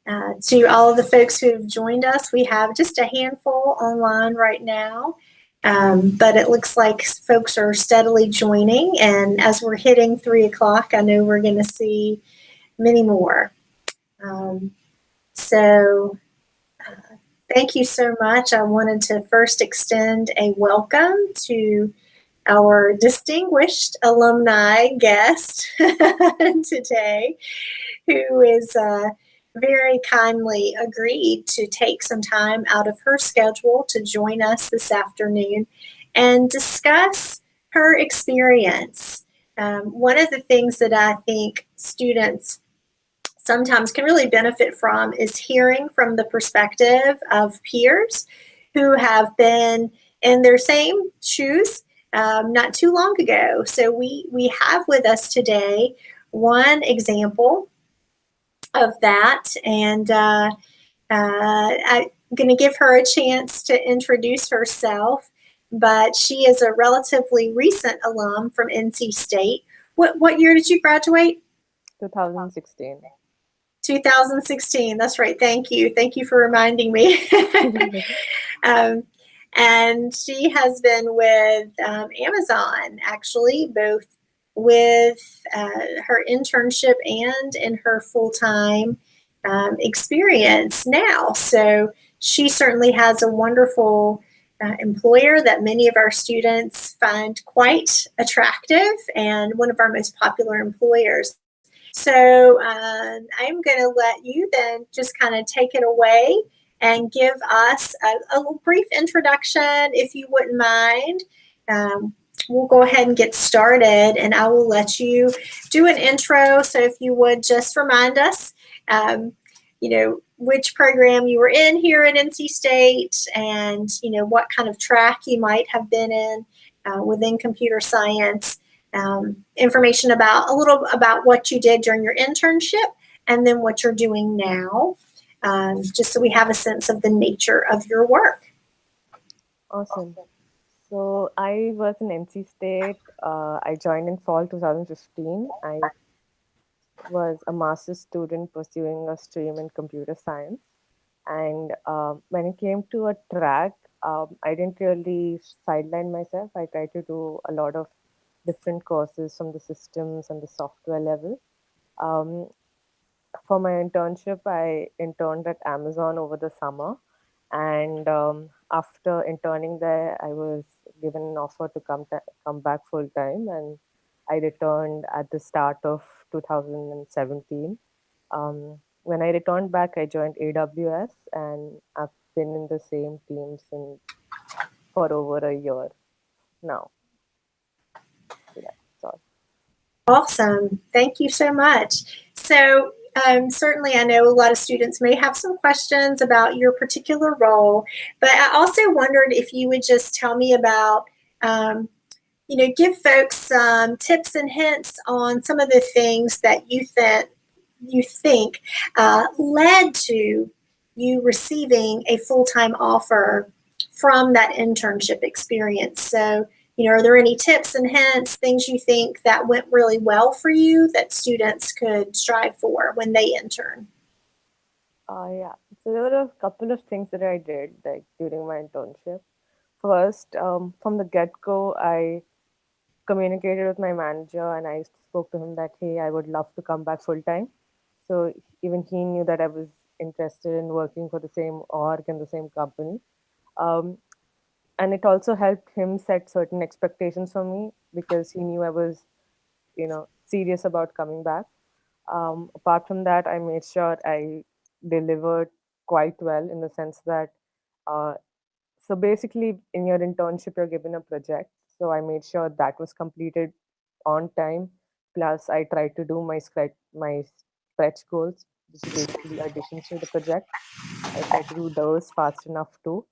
To all of the folks who have joined us, we have just a handful online right now, but it looks like folks are steadily joining. And as we're hitting 3 o'clock, I know we're going to see many more. So thank you so much. I wanted to first extend a welcome to our distinguished alumni guest today, who is very kindly agreed to take some time out of her schedule to join us this afternoon and discuss her experience. One of the things that I think students sometimes can really benefit from is hearing from the perspective of peers who have been in their same shoes not too long ago. So we have with us today one example of that, and I'm going to give her a chance to introduce herself, but she is a relatively recent alum from NC State. What year did you graduate? 2016. 2016, that's right. Thank you for reminding me. And she has been with Amazon, actually, both with her internship and in her full-time experience now. So she certainly has a wonderful employer that many of our students find quite attractive and one of our most popular employers. So I'm going to let you then just kind of take it away and give us a brief introduction, if you wouldn't mind. We'll go ahead and get started, and I will let you do an intro. So if you would just remind us, which program you were in here at NC State, and what kind of track you might have been in within computer science. Information about a little about what you did during your internship, and then what you're doing now, just so we have a sense of the nature of your work. Awesome. So I was in NC State. I joined in fall 2015. I was a master's student pursuing a stream in computer science. And when it came to a track, I didn't really sideline myself. I tried to do a lot of different courses from the systems and the software level. For my internship, I interned at Amazon over the summer. And after interning there, I was given an offer to come back full time. And I returned at the start of 2017. When I returned back, I joined AWS, and I've been in the same team for over a year now. Yeah, sorry. Awesome. Thank you so much. So certainly I know a lot of students may have some questions about your particular role, but I also wondered if you would just tell me about, give folks some tips and hints on some of the things that you think led to you receiving a full-time offer from that internship experience. So, are there any tips and hints, things you think that went really well for you that students could strive for when they intern? Yeah. So there were a couple of things that I did like during my internship. First, from the get-go, I communicated with my manager and I spoke to him that, hey, I would love to come back full time. So even he knew that I was interested in working for the same org and the same company. And it also helped him set certain expectations for me because he knew I was, serious about coming back. Apart from that, I made sure I delivered quite well in the sense that, so basically in your internship, you're given a project. So I made sure that was completed on time. Plus, I tried to do my stretch goals, which is basically additions to the project. I tried to do those fast enough too.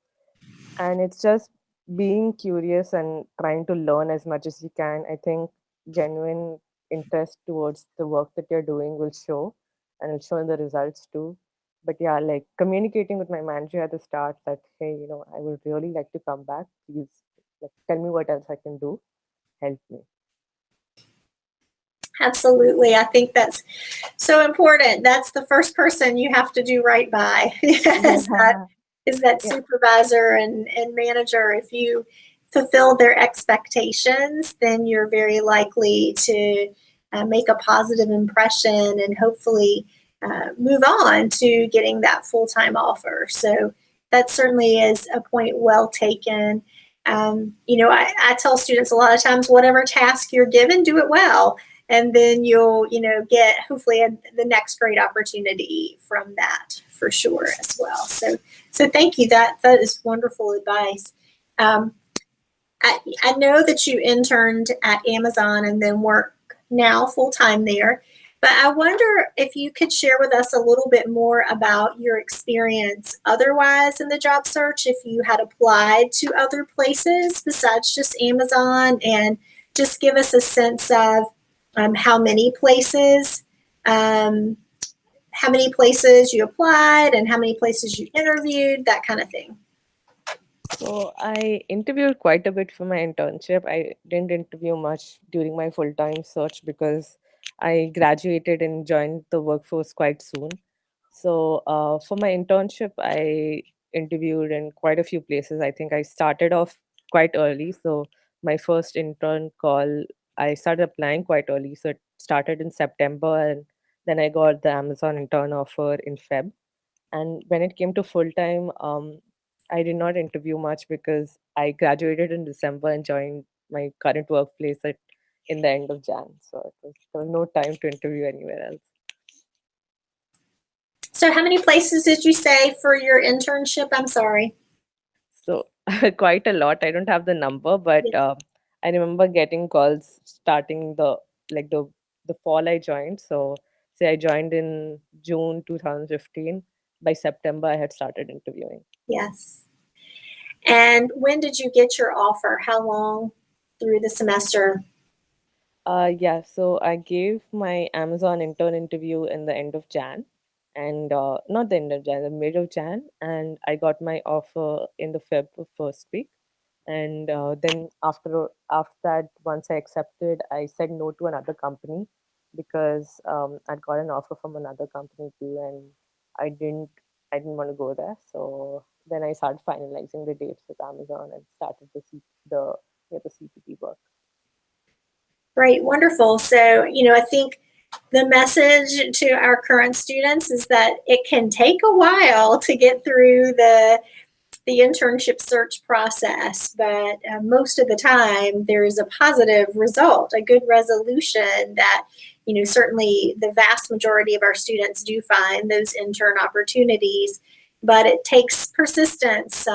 And it's just being curious and trying to learn as much as you can. I think genuine interest towards the work that you're doing will show, and it'll show in the results too. But yeah, like communicating with my manager at the start that, hey, I would really like to come back. Please, like, tell me what else I can do. Help me. Absolutely. I think that's so important. That's the first person you have to do right by. is that Yeah. is that Yeah. supervisor and manager. If you fulfill their expectations, then you're very likely to make a positive impression and hopefully move on to getting that full-time offer. So that certainly is a point well taken. I tell students a lot of times, whatever task you're given, do it well, and then you'll get hopefully the next great opportunity from that for sure as well. So thank you. That is wonderful advice. um, I know that you interned at Amazon and then work now full time there, but I wonder if you could share with us a little bit more about your experience otherwise in the job search, if you had applied to other places besides just Amazon, and just give us a sense of how many places. Um, how many places you applied and how many places you interviewed, that kind of thing. So I interviewed quite a bit for my internship. I didn't interview much during my full-time search because I graduated and joined the workforce quite soon. So for my internship, I interviewed in quite a few places. I think I started off quite early. So my first intern call, I started applying quite early. So it started in September, and then I got the Amazon intern offer in Feb. And when it came to full time, I did not interview much because I graduated in December and joined my current workplace in the end of Jan. So there was no time to interview anywhere else. So how many places did you say for your internship? I'm sorry. So quite a lot. I don't have the number, but Yes. I remember getting calls starting like the fall I joined. So say I joined in June 2015. By September, I had started interviewing. Yes. And when did you get your offer? How long through the semester? Yeah, so I gave my Amazon intern interview in the end of Jan, and not the end of Jan, the mid of Jan, and I got my offer in the Feb first week. And then after that, once I accepted, I said no to another company because I'd got an offer from another company too, and I didn't I didn't want to go there. So then I started finalizing the dates with Amazon and started the CPT work. Great, wonderful. So, I think the message to our current students is that it can take a while to get through the internship search process, but most of the time there is a positive result, a good resolution that, certainly the vast majority of our students do find those intern opportunities, but it takes persistence.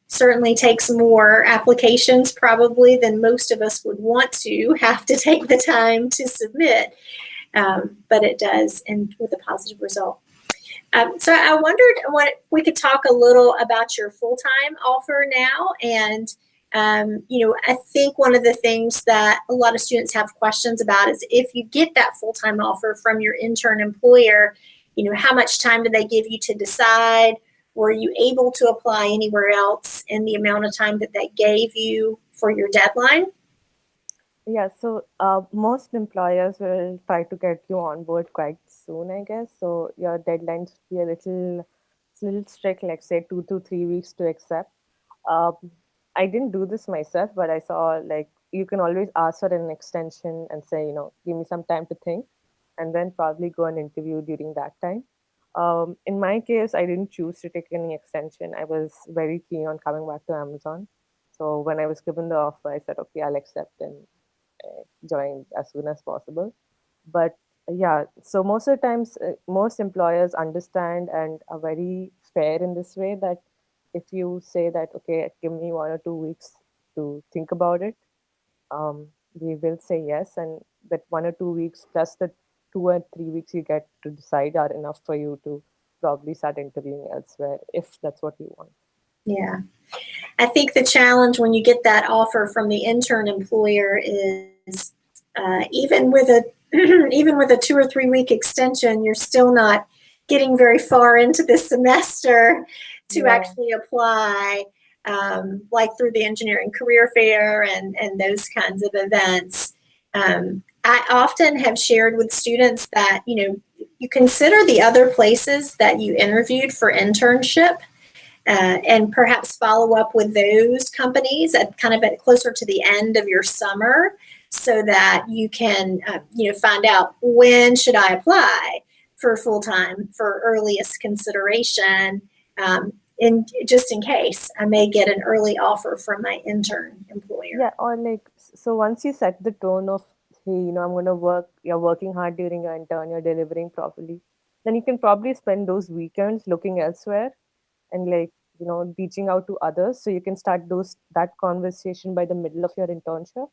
Certainly takes more applications probably than most of us would want to have to take the time to submit, but it does, and with a positive result. So I wondered what we could talk a little about your full-time offer now. And, I think one of the things that a lot of students have questions about is if you get that full-time offer from your intern employer, how much time do they give you to decide? Were you able to apply anywhere else in the amount of time that they gave you for your deadline? Yeah, so most employers will try to get you on board quite soon, I guess. So your deadlines should be a little strict, like say 2 to 3 weeks to accept. Um, I didn't do this myself, but I saw like you can always ask for an extension and say, give me some time to think, and then probably go and interview during that time. In my case, I didn't choose to take any extension. I was very keen on coming back to Amazon. So when I was given the offer, I said, okay, I'll accept and join as soon as possible. But yeah, so most of the times, most employers understand and are very fair in this way that if you say that, okay, give me 1 or 2 weeks to think about it, we will say yes. And that 1 or 2 weeks plus the 2 or 3 weeks you get to decide are enough for you to probably start interviewing elsewhere if that's what you want. Yeah. I think the challenge when you get that offer from the intern employer is even with a even with a 2 or 3 week extension, you're still not getting very far into the semester to Yeah. actually apply, like through the engineering career fair and those kinds of events. I often have shared with students that, you consider the other places that you interviewed for internship, and perhaps follow up with those companies at closer to the end of your summer, so that you can, find out, when should I apply for full time for earliest consideration, just in case I may get an early offer from my intern employer. Yeah, or like, so once you set the tone of, hey, I'm going to work, you're working hard during your intern, you're delivering properly, then you can probably spend those weekends looking elsewhere and like, reaching out to others. So you can start that conversation by the middle of your internship.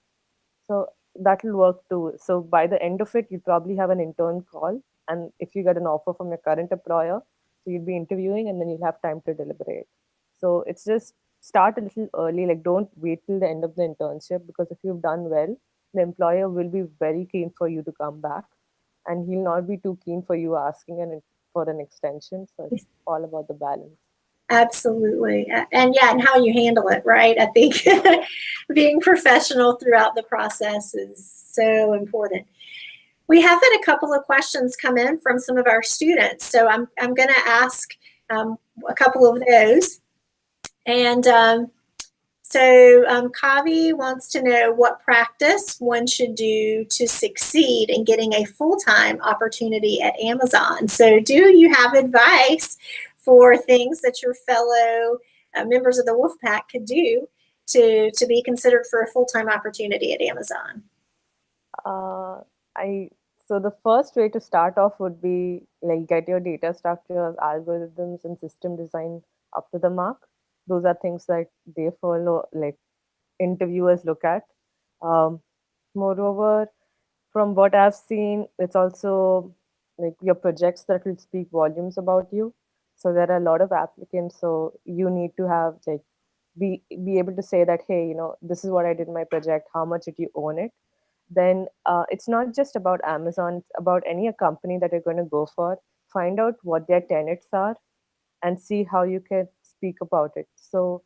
So that will work too. So by the end of it, you probably have an intern call. And if you get an offer from your current employer, so you'll be interviewing and then you'll have time to deliberate. So it's just start a little early. Like, don't wait till the end of the internship, because if you've done well, the employer will be very keen for you to come back, and he'll not be too keen for you asking for an extension. So it's all about the balance. Absolutely. And yeah, and how you handle it, right? I think being professional throughout the process is so important. We have had a couple of questions come in from some of our students, so I'm going to ask a couple of those. And Kavi wants to know what practice one should do to succeed in getting a full-time opportunity at Amazon. So do you have advice for things that your fellow members of the Wolfpack could do to be considered for a full-time opportunity at Amazon? Uh, I so the first way to start off would be like get your data structures, algorithms, and system design up to the mark. Those are things that they follow, like interviewers look at. Um, Moreover, from what I've seen, it's also like your projects that will speak volumes about you. So there are a lot of applicants, so you need to have like be able to say that, hey, this is what I did in my project. How much did you own it? Then it's not just about Amazon, it's about any company that you're going to go for. Find out what their tenets are and see how you can speak about it. So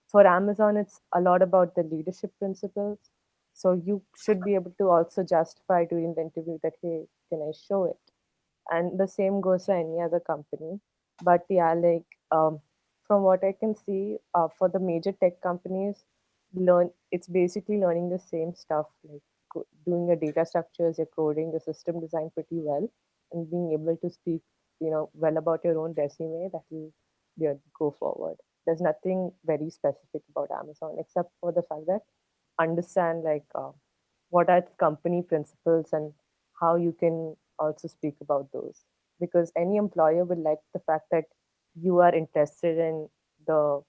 for Amazon, it's a lot about the leadership principles. So you should be able to also justify during the interview that, hey, can I show it? And the same goes for any other company. But yeah, like from what I can see, for the major tech companies, it's basically learning the same stuff, like doing your data structures, your coding, your system design pretty well, and being able to speak, well about your own resume. That will, yeah, go forward. There's nothing very specific about Amazon except for the fact that understand like what are its company principles and how you can also speak about those, because any employer will like the fact that you are interested in the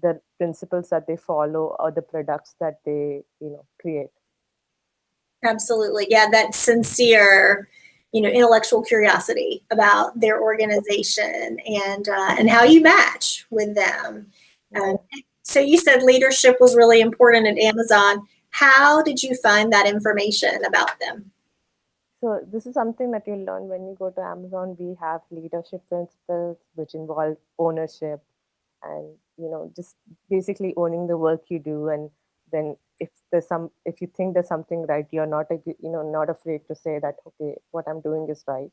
the principles that they follow or the products that they create. Absolutely. Yeah, that sincere, intellectual curiosity about their organization, and how you match with them. Um, so you said leadership was really important at Amazon. How did you find that information about them? So this is something that you'll learn when you go to Amazon. We have leadership principles which involve ownership and just basically owning the work you do. And then if you think there's something right, you're not afraid to say that, okay, what I'm doing is right.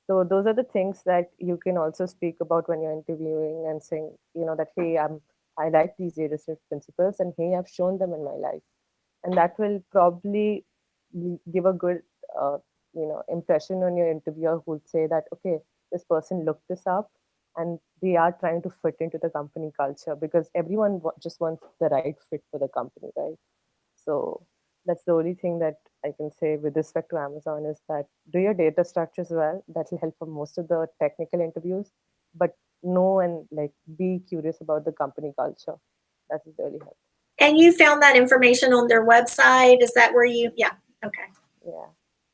So those are the things that you can also speak about when you're interviewing and saying, that, hey, I like these leadership principles, and hey, I've shown them in my life. And that will probably give a good impression on your interviewer, who'll say that, okay, this person looked this up and they are trying to fit into the company culture, because everyone just wants the right fit for the company, right? So that's the only thing that I can say with respect to Amazon, is that do your data structures well. That will help for most of the technical interviews, but know and like be curious about the company culture. That will really help. And you found that information on their website? Is that where yeah, okay. Yeah.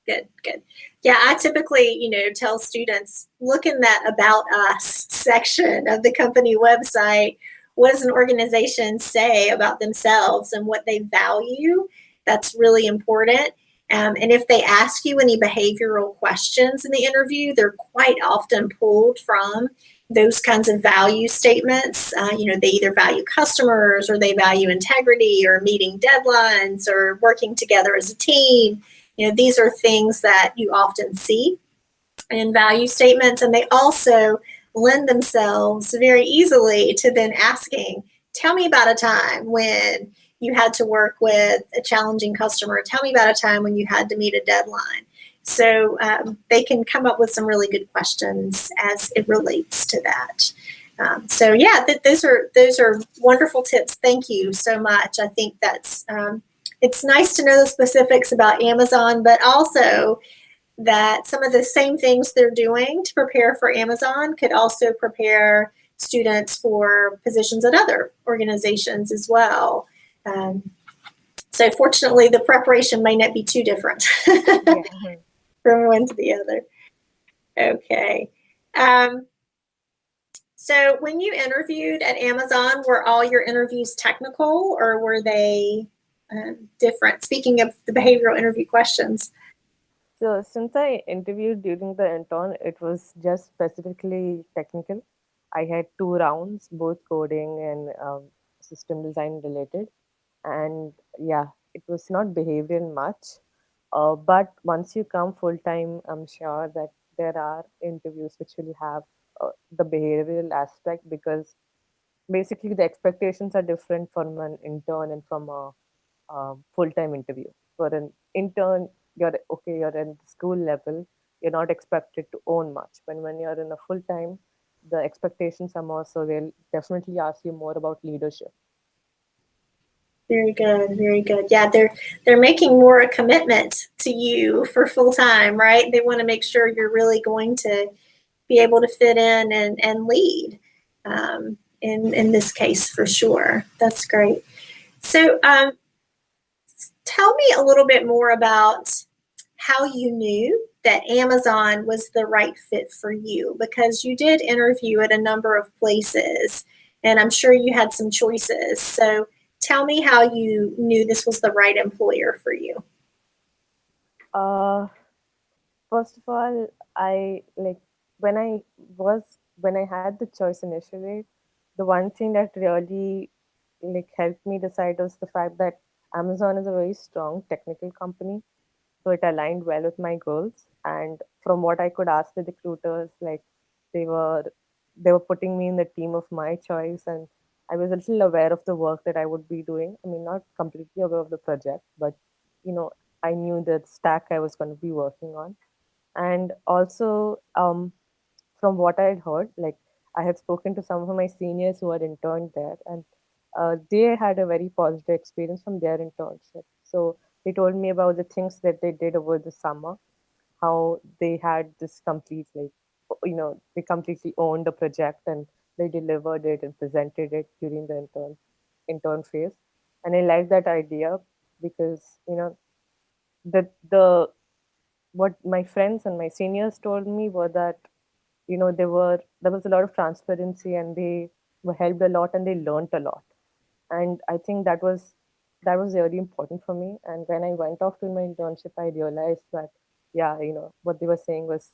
Good, good. Yeah, I typically, tell students, look in that About Us section of the company website. What does an organization say about themselves and what they value? That's really important. And if they ask you any behavioral questions in the interview, they're quite often pulled from those kinds of value statements. They either value customers, or they value integrity, or meeting deadlines, or working together as a team. These are things that you often see in value statements, and they also lend themselves very easily to then asking, tell me about a time when you had to work with a challenging customer. Tell me about a time when you had to meet a deadline. So they can come up with some really good questions as it relates to that. So yeah, those are wonderful tips. Thank you so much. I think that's it's nice to know the specifics about Amazon, but also that some of the same things they're doing to prepare for Amazon could also prepare students for positions at other organizations as well. So fortunately, the preparation may not be too different Yeah. from one to the other. Okay. Um, so when you interviewed at Amazon, were all your interviews technical or were they different? Speaking of the behavioral interview questions. So since I interviewed during the intern, it was just specifically technical. I had two rounds, both coding and system design related. And yeah, it was not behavioral much. But once you come full time, I'm sure that there are interviews which will have the behavioral aspect, because basically the expectations are different from an intern and from a full-time interview. For an intern, you're okay, you're in the school level, you're not expected to own much. When you're in a full-time, the expectations are more, so they'll definitely ask you more about leadership. Very good, very good. Yeah, they're making more a commitment to you for full time, right? They want to make sure you're really going to be able to fit in and lead. In this case, for sure. That's great. So, tell me a little bit more about how you knew that Amazon was the right fit for you, because you did interview at a number of places and I'm sure you had some choices. So tell me how you knew this was the right employer for you. Uh, First of all, I like when I when I had the choice initially, the one thing that really helped me decide was the fact that Amazon is a very strong technical company, so it aligned well with my goals. And from what I could ask the recruiters, they were they were putting me in the team of my choice, and I was a little aware of the work that I would be doing. I mean, not completely aware of the project, but you know, I knew the stack I was going to be working on. And also, from what I had heard, I had spoken to some of my seniors who had interned there, and they had a very positive experience from their internship. So they told me about the things that they did over the summer, how they had this complete, they completely owned the project and they delivered it and presented it during the intern phase. And I like that idea because, the what my friends and my seniors told me were that there was a lot of transparency, and they were helped a lot and they learned a lot. And I think that was really important for me. And when I went off to my internship, I realized that, yeah, what they were saying was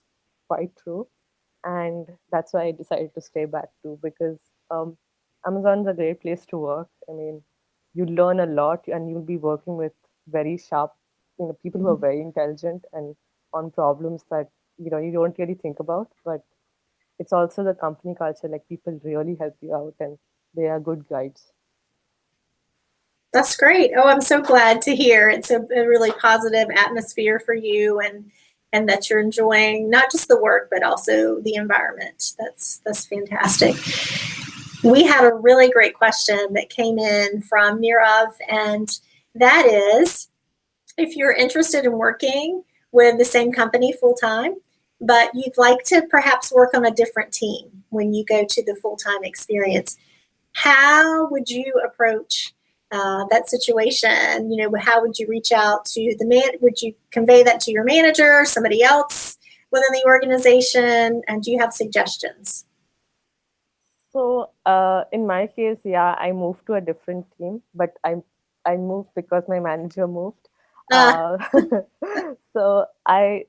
quite true. And that's why I decided to stay back too, because um, Amazon's a great place to work. I mean, you learn a lot and you'll be working with very sharp, people who are very intelligent and on problems that you don't really think about. But it's also the company culture, like people really help you out and they are good guides. That's great. Oh, I'm so glad to hear it's a really positive atmosphere for you and that you're enjoying not just the work but also the environment. That's fantastic. We had a really great question that came in from Nirav, and that is if you're interested in working with the same company full time, but you'd like to perhaps work on a different team when you go to the full time experience, how would you approach that situation? How would you reach out to the man? Would you convey that to your manager, somebody else within the organization? And do you have suggestions? So, in my case, yeah, I moved to a different team, but I moved because my manager moved. Uh, Uh,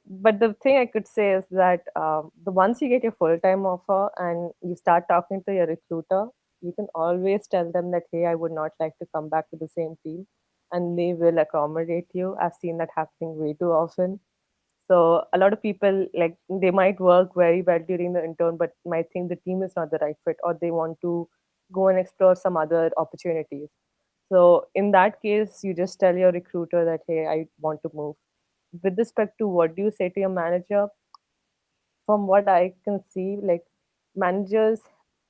but the thing I could say is that the once you get your full time offer and you start talking to your recruiter, you can always tell them that, hey, I would not like to come back to the same team. and they will accommodate you. I've seen that happening way too often. So a lot of people, like, they might work very well during the intern, but might think the team is not the right fit, or they want to go and explore some other opportunities. So in that case, you just tell your recruiter that, hey, I want to move. With respect to what do you say to your manager, from what I can see, like, managers,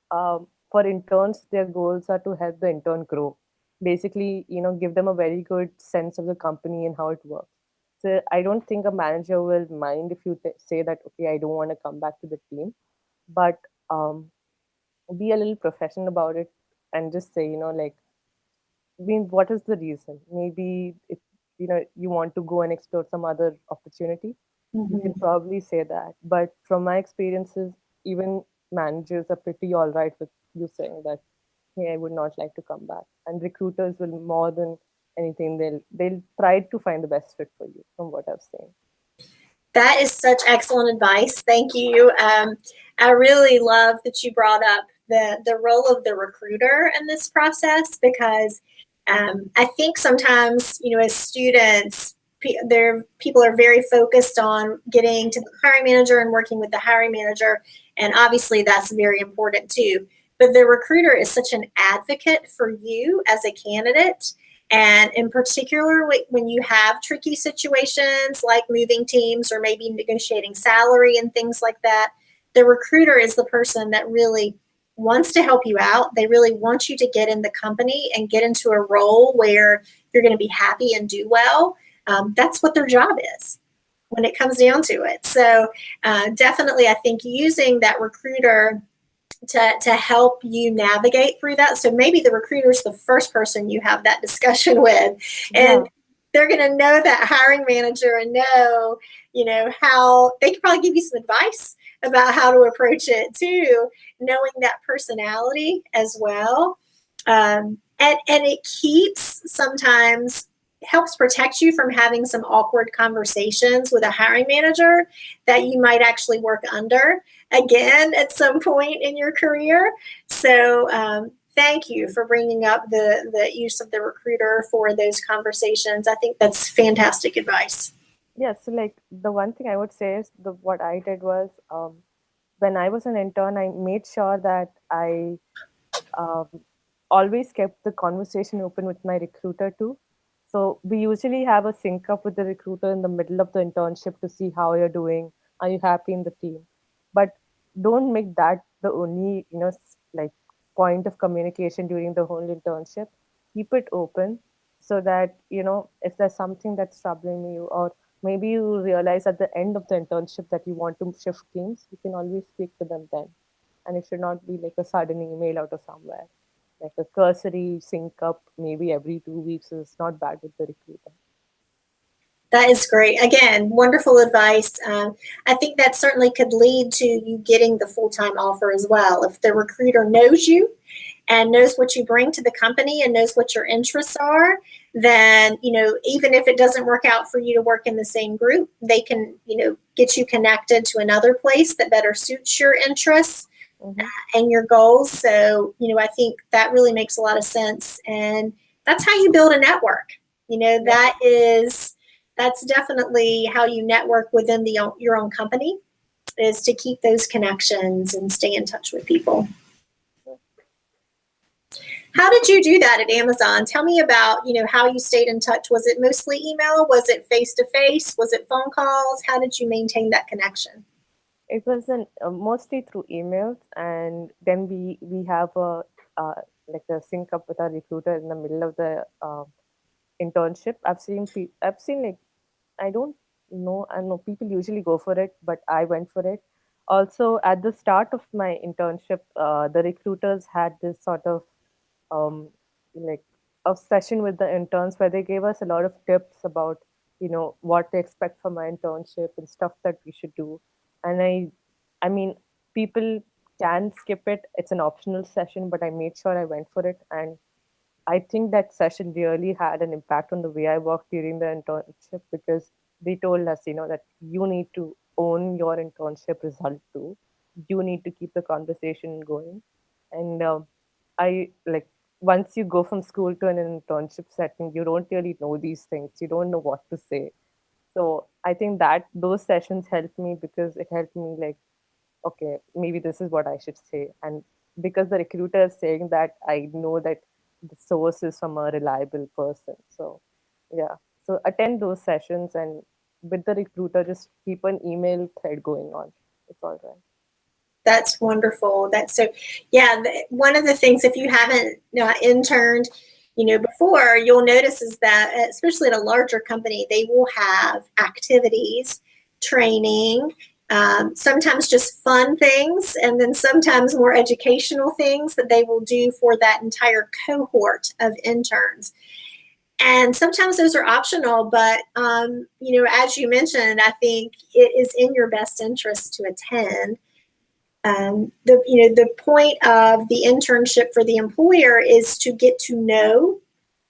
for interns, their goals are to help the intern grow. Basically, give them a very good sense of the company and how it works. So I don't think a manager will mind if you say that, okay, I don't want to come back to the team, but um, be a little professional about it and just say, like, I mean, what is the reason? Maybe if you want to go and explore some other opportunity, you can Mhm. probably say that. But from my experiences, even managers are pretty all right with you saying that, hey, I would not like to come back. And recruiters will, more than anything, they'll try to find the best fit for you, from what I've seen. That is such excellent advice. Thank you. I really love that you brought up the role of the recruiter in this process because I think sometimes as students, people are very focused on getting to the hiring manager and working with the hiring manager, and obviously that's very important too. But the recruiter is such an advocate for you as a candidate, and in particular, when you have tricky situations like moving teams or maybe negotiating salary and things like that, the recruiter is the person that really wants to help you out. They really want you to get in the company and get into a role where you're going to be happy and do well. That's what their job is when it comes down to it. So, definitely, I think using that recruiter to help you navigate through that. So maybe the recruiter is the first person you have that discussion with, Yeah. and they're going to know that hiring manager and know, how they could probably give you some advice about how to approach it too, knowing that personality as well. And it keeps sometimes helps protect you from having some awkward conversations with a hiring manager that you might actually work under again at some point in your career. So thank you for bringing up the use of the recruiter for those conversations. I think that's fantastic advice. Yeah. So, like, the one thing I would say is the what I did was, when I was an intern, I made sure that I um, always kept the conversation open with my recruiter too. So we usually have a sync up with the recruiter in the middle of the internship to see how you're doing. Are you happy in the team? But don't make that the only, like, point of communication during the whole internship. Keep it open so that, if there's something that's troubling you, or maybe you realize at the end of the internship that you want to shift teams, you can always speak to them then. And it should not be like a sudden email out of somewhere. Like a cursory sync up maybe every 2 weeks is not bad with the recruiter. That is great. Again, wonderful advice. I think that certainly could lead to you getting the full time offer as well. If the recruiter knows you and knows what you bring to the company and knows what your interests are, then, even if it doesn't work out for you to work in the same group, they can, get you connected to another place that better suits your interests Mm-hmm. and your goals. So, I think that really makes a lot of sense. And that's how you build a network. Yeah. That's definitely how you network within your own company, is to keep those connections and stay in touch with people. How did you do that at Amazon? Tell me about, how you stayed in touch. Was it mostly email? Was it face to face? Was it phone calls? How did you maintain that connection? It was mostly through emails, and then we have a like a sync up with our recruiter in the middle of the internship. I've seen, like, I know people usually go for it, but I went for it. Also, at the start of my internship, the recruiters had this sort of um, like a session with the interns where they gave us a lot of tips about what to expect from my internship and stuff that we should do. And I mean, people can skip it. It's an optional session, but I made sure I went for it, and I think that session really had an impact on the way I worked during the internship, because they told us, that you need to own your internship result too. You need to keep the conversation going. And I, like, once you go from school to an internship setting, you don't really know these things. You don't know what to say. So I think that those sessions helped me because it helped me like, okay, maybe this is what I should say. And because the recruiter is saying that, I know that the source is from a reliable person. So yeah. So attend those sessions, and with the recruiter, just keep an email thread going on. It's all right. That's wonderful. That's so, yeah. One of the things, if you haven't interned, before, you'll notice is that, especially at a larger company, they will have activities, training, sometimes just fun things, and then sometimes more educational things that they will do for that entire cohort of interns. And sometimes those are optional, but as you mentioned, I think it is in your best interest to attend. The point of the internship for the employer is to get to know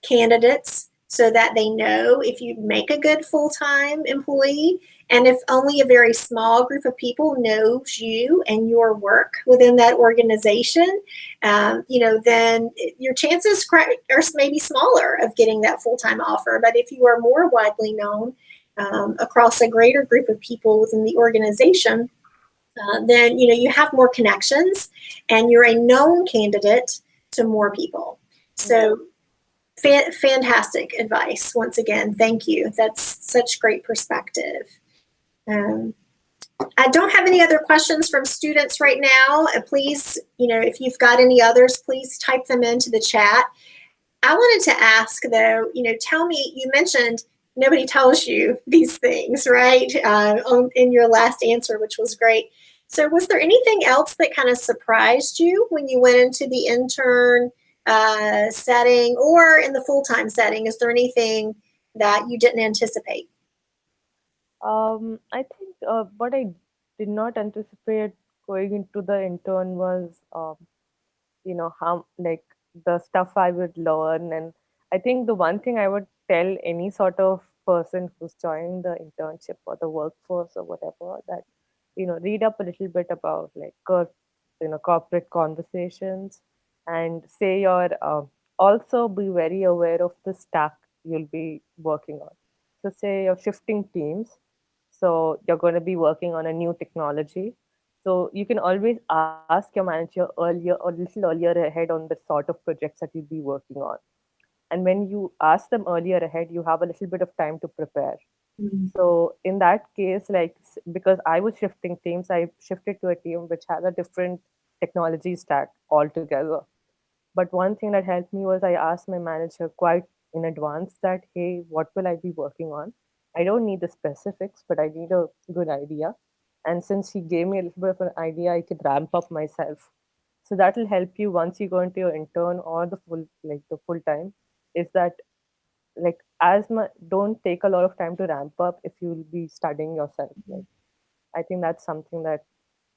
candidates so that they know if you make a good full-time employee, and if only a very small group of people knows you and your work within that organization, then your chances are maybe smaller of getting that full-time offer. But if you are more widely known across a greater group of people within the organization, then you have more connections and you're a known candidate to more people. Yeah. So fantastic advice. Once again, thank you. That's such great perspective. Um, I don't have any other questions from students right now. Please, if you've got any others, please type them into the chat. I wanted to ask though, tell me, you mentioned nobody tells you these things, right? In your last answer, which was great. So was there anything else that kind of surprised you when you went into the intern setting or in the full-time setting? Is there anything that you didn't anticipate? I think what I did not anticipate going into the intern was, how like the stuff I would learn. And I think the one thing I would tell any sort of person who's joining the internship or the workforce or whatever, that read up a little bit about like corporate conversations, and say your also be very aware of the stack you'll be working on. So say you're shifting teams, so you're going to be working on a new technology, so you can always ask your manager earlier or little earlier ahead on the sort of projects that you'll be working on. And when you ask them earlier ahead, you have a little bit of time to prepare. So in that case, like because I was shifting teams, I shifted to a team which has a different technology stack altogether. But one thing that helped me was I asked my manager quite in advance that, hey, what will I be working on? I don't need the specifics, but I need a good idea. And since he gave me a little bit of an idea, I could ramp up myself. So that will help you once you go into your intern or the full time. Is that like as much, don't take a lot of time to ramp up if you'll be studying yourself. Like I think that's something that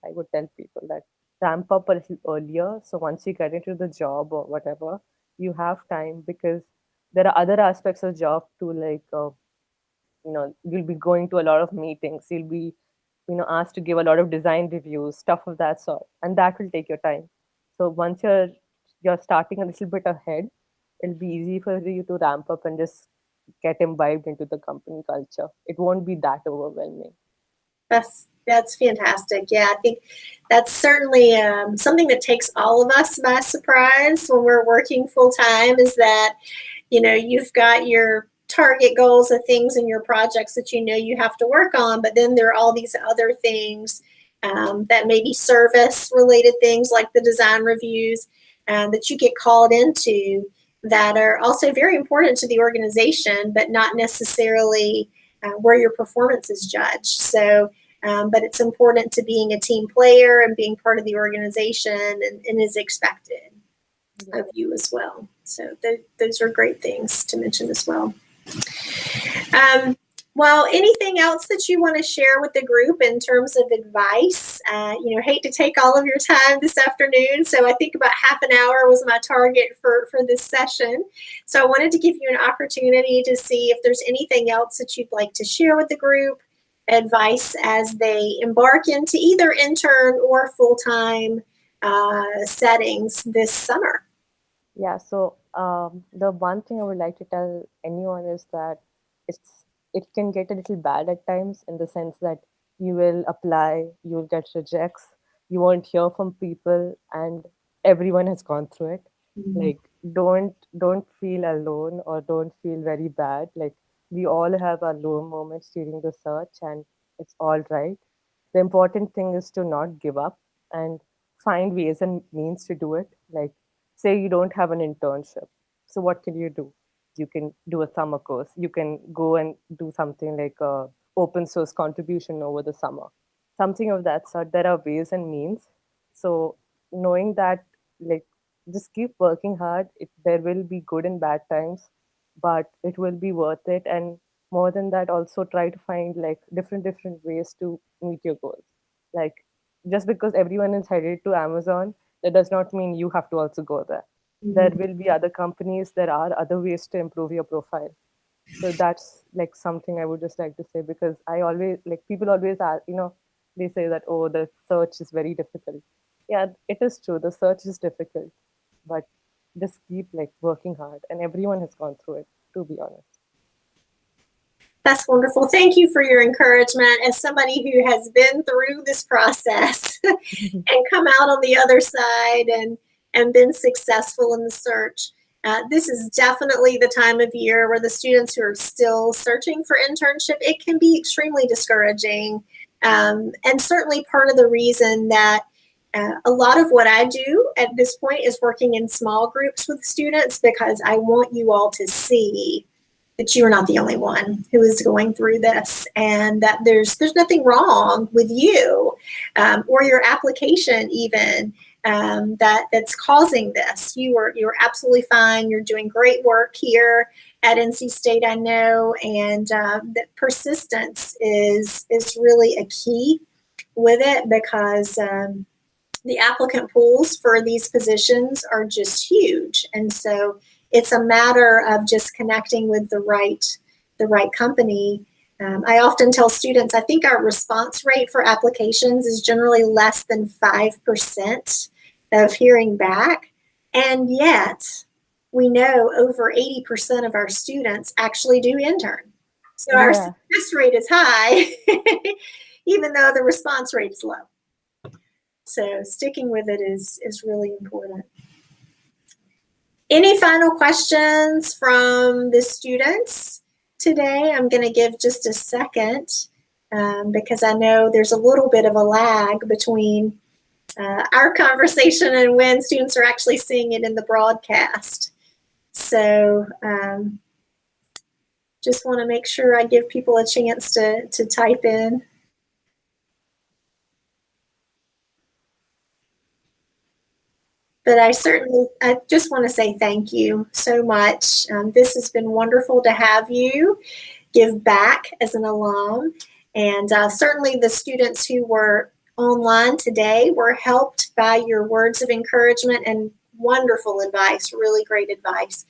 I would tell people, that ramp up a little earlier. So once you get into the job or whatever, you have time, because there are other aspects of job too, like, you'll be going to a lot of meetings. You'll be, asked to give a lot of design reviews, stuff of that sort. And that will take your time. So once you're starting a little bit ahead, it'll be easy for you to ramp up and just get imbibed into the company culture. It won't be that overwhelming. That's fantastic. Yeah, I think that's certainly something that takes all of us by surprise when we're working full time. Is that you've got your target goals of things and your projects that you have to work on, but then there are all these other things that may be service related things like the design reviews that you get called into that are also very important to the organization, but not necessarily where your performance is judged. So, but it's important to being a team player and being part of the organization and is expected Yeah. of you as well. So those are great things to mention as well. Well, anything else that you want to share with the group in terms of advice? Hate to take all of your time this afternoon, so I think about half an hour was my target for this session. So I wanted to give you an opportunity to see if there's anything else that you'd like to share with the group, advice as they embark into either intern or full-time settings this summer. Yeah, so the one thing I would like to tell anyone is that it can get a little bad at times in the sense that you will apply, you will get rejects, you won't hear from people, and everyone has gone through it. Mhm. Like don't feel alone or don't feel very bad. Like we all have our low moments during the search, and it's all right. The important thing is to not give up and find ways and means to do it. Like say you don't have an internship, so what can you do? You can do a summer course, you can go and do something like a open source contribution over the summer, something of that sort. There are ways and means. So knowing that, like, just keep working hard. There will be good and bad times, but it will be worth it. And more than that, also try to find like different ways to meet your goals. Like, just because everyone is headed to Amazon, that does not mean you have to also go there. There Mhm. will be other companies, there are other ways to improve your profile. So that's like something I would just like to say, because I always like people always ask, they say that, oh, the search is very difficult. Yeah, it is true, the search is difficult, but just keep like working hard, and everyone has gone through it, to be honest. That's wonderful. Thank you for your encouragement as somebody who has been through this process and come out on the other side and been successful in the search. This is definitely the time of year where the students who are still searching for internship, it can be extremely discouraging. And certainly part of the reason that a lot of what I do at this point is working in small groups with students, because I want you all to see that you're not the only one who is going through this, and that there's nothing wrong with you, or your application even, that's causing this. You're absolutely fine. You're doing great work here at NC State, I know, and that persistence is really a key with it, because the applicant pools for these positions are just huge. And so it's a matter of just connecting with the right company. I often tell students, I think our response rate for applications is generally less than 5% of hearing back. And yet we know over 80% of our students actually do intern. So our Yeah. success rate is high, even though the response rate is low. So sticking with it is really important. Any final questions from the students today? I'm going to give just a second, because I know there's a little bit of a lag between our conversation and when students are actually seeing it in the broadcast. So just want to make sure I give people a chance to type in. But I just want to say thank you so much. This has been wonderful to have you give back as an alum. And certainly the students who were online today were helped by your words of encouragement and wonderful advice, really great advice.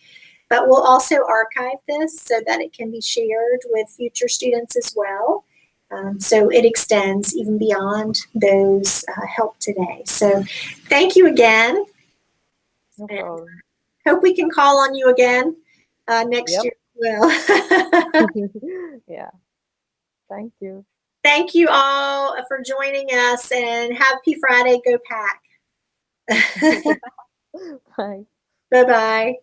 But we'll also archive this so that it can be shared with future students as well. So it extends even beyond those help today. So thank you again. No And problem. hope we can call on you again next Yep. year as well. Yeah. Thank you. Thank you all for joining us, and happy Friday. Go Pack. Bye. Bye bye.